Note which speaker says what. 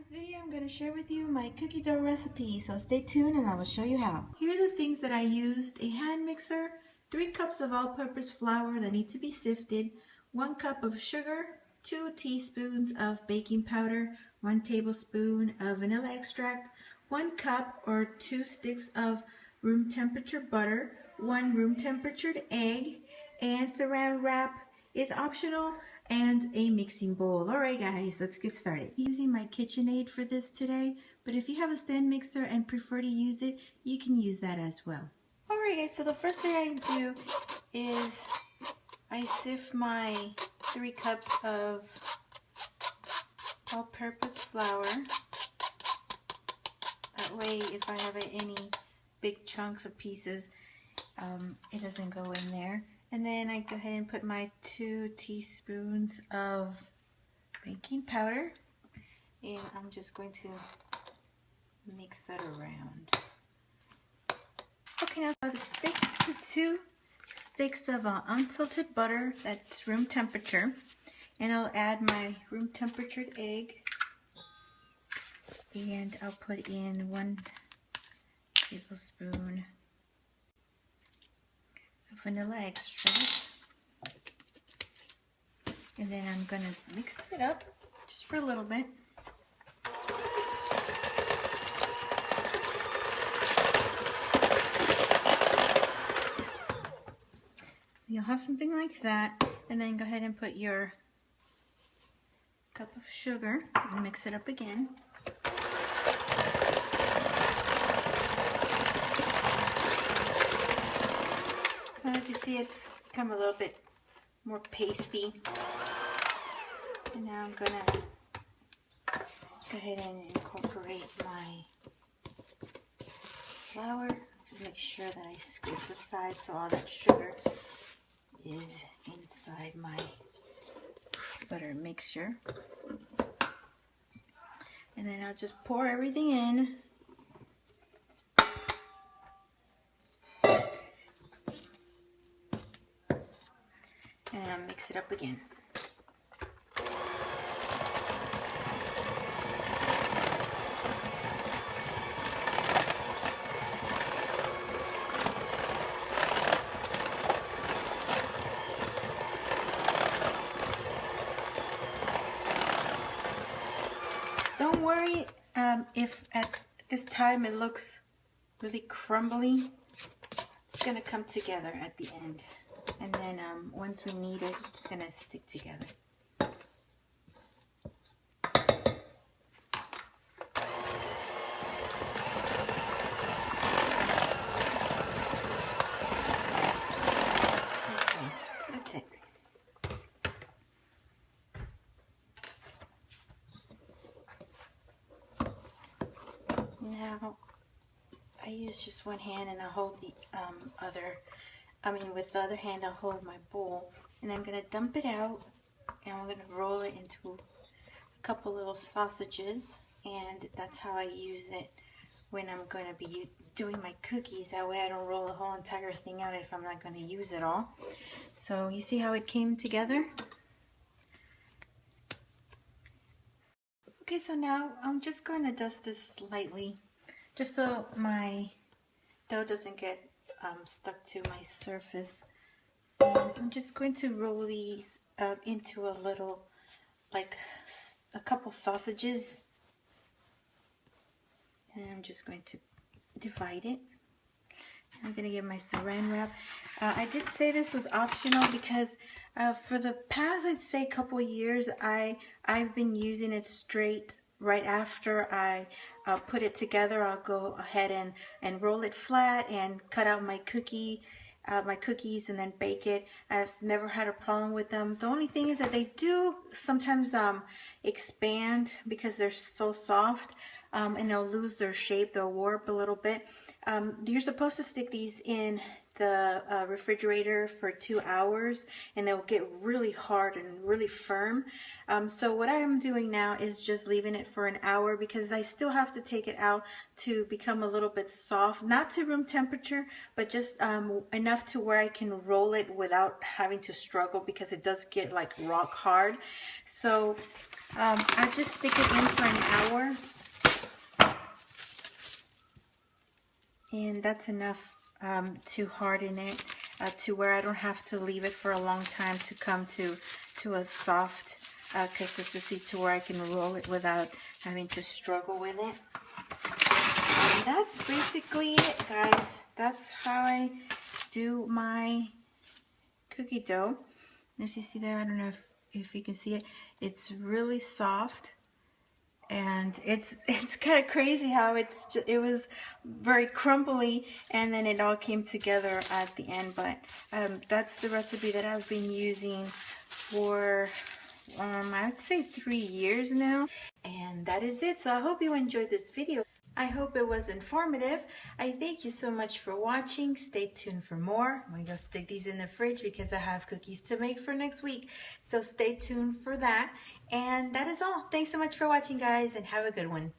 Speaker 1: this video, I'm going to share with you my cookie dough recipe, so stay tuned and I will show you how. Here are the things that I used: a hand mixer, 3 cups of all-purpose flour that need to be sifted, 1 cup of sugar, 2 teaspoons of baking powder, 1 tablespoon of vanilla extract, 1 cup or 2 sticks of room temperature butter, 1 room temperatured egg, and saran wrap is optional, and a mixing bowl. Alright guys, let's get started. I'm using my KitchenAid for this today, but if you have a stand mixer and prefer to use it, you can use that as well. Alright guys, so the first thing I do is I sift my 3 cups of all-purpose flour. That way if I have any big chunks or pieces, it doesn't go in there. And then I go ahead and put my 2 teaspoons of baking powder, and I'm just going to mix that around. Okay, now I'll stick the 2 sticks of unsalted butter that's room temperature, and I'll add my room temperatured egg, and I'll put in 1 tablespoon vanilla extract, and then I'm going to mix it up just for a little bit. You'll have something like that, and then go ahead and put your cup of sugar and mix it up again. As you see, it's become a little bit more pasty. And now I'm going to go ahead and incorporate my flour. Just make sure that I scoop the sides so all that sugar is inside my butter mixture. And then I'll just pour everything in. And I'll mix it up again. Don't worry if at this time it looks really crumbly. It's going to come together at the end. And then once we knead it, it's going to stick together. Okay, that's it. Now, I use just one hand and I hold the with the other hand I'll hold my bowl, and I'm going to dump it out, and I'm going to roll it into a couple little sausages, and that's how I use it when I'm going to be doing my cookies. That way I don't roll the whole entire thing out if I'm not going to use it all. So you see how it came together? Okay, so now I'm just going to dust this slightly, just so my dough doesn't get stuck to my surface. And I'm just going to roll these out into a little, like a couple sausages, and I'm just going to divide it. I'm going to get my saran wrap. I did say this was optional because for the past, I'd say, couple years, I've been using it straight. Right after I put it together, I'll go ahead and roll it flat and cut out my cookies and then bake it. I've never had a problem with them. The only thing is that they do sometimes expand because they're so soft, and they'll lose their shape. They'll warp a little bit. You're supposed to stick these in the refrigerator for 2 hours, and they'll get really hard and really firm. So what I am doing now is just leaving it for an hour, because I still have to take it out to become a little bit soft, not to room temperature, but just enough to where I can roll it without having to struggle, because it does get like rock hard. So I just stick it in for an hour, and that's enough to harden it to where I don't have to leave it for a long time to come to a soft consistency to where I can roll it without having to struggle with it. And that's basically it, guys. That's how I do my cookie dough. As you see there, I don't know if you can see it. It's really soft, and it's kind of crazy how it was very crumbly, and then it all came together at the end. But that's the recipe that I've been using for I'd say 3 years now, and that is it. So I hope you enjoyed this video. I hope it was informative. I thank you so much for watching. Stay tuned for more. I'm going to go stick these in the fridge because I have cookies to make for next week. So stay tuned for that. And that is all. Thanks so much for watching, guys, and have a good one.